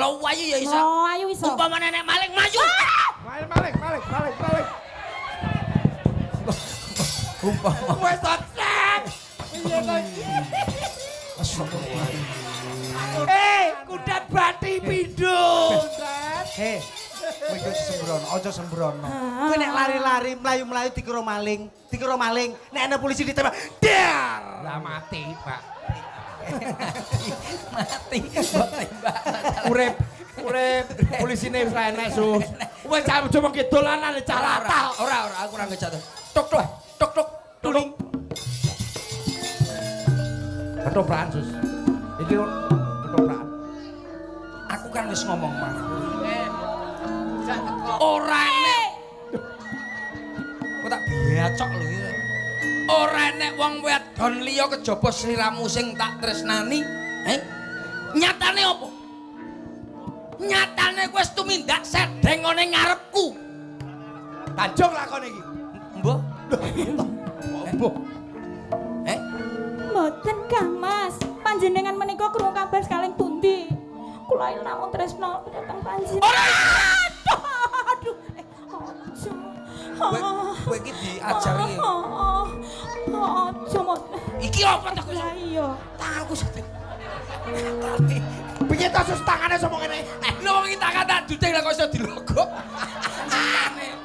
Lo ayu ya iso. Oh, ayu iso. Umpamane nek maling maju. Maling. Umpama Wes tot. Piye kok? Kudat bati pindho. Heh. Kowe iki sembrono, aja sembrono. Kowe nek lari-lari mlayu-mlayu dikira maling, nek ana polisi ditembak, dar. Lah mati, Pak. mati. Mbok tembak. Urip polisine wis ra enek, Sus. Wes cuma dolanan carata. Ora, aku ora ngejatuh. Tok. Tuling. Ketoprak, Sus. Iki ketoprak. Aku kan wis ngomong mah. Ora enek. Kok tak biacok lho iki. Ora enek wong wedon liya kejaba sliramu sing tak tresnani. Nyatane apa? Nyatane kowe wis tumindak sedeng ngene ngarepku. Tanjung lakon iki. Mbah. Mbah. Mboten Kang Mas. Panjenengan menika krungu kabar kalih pundi? Kula namung tresno dhateng panjenengan. Ora! Aduh. Aja. Kowe iki diajari. Aja mot. Iki apa tak kowe? Lah iya. Tanganku sate. Piye to Sus tangane somo ngene? Lho wong iki tangan tak duting lah kok iso dilogok. Tangane.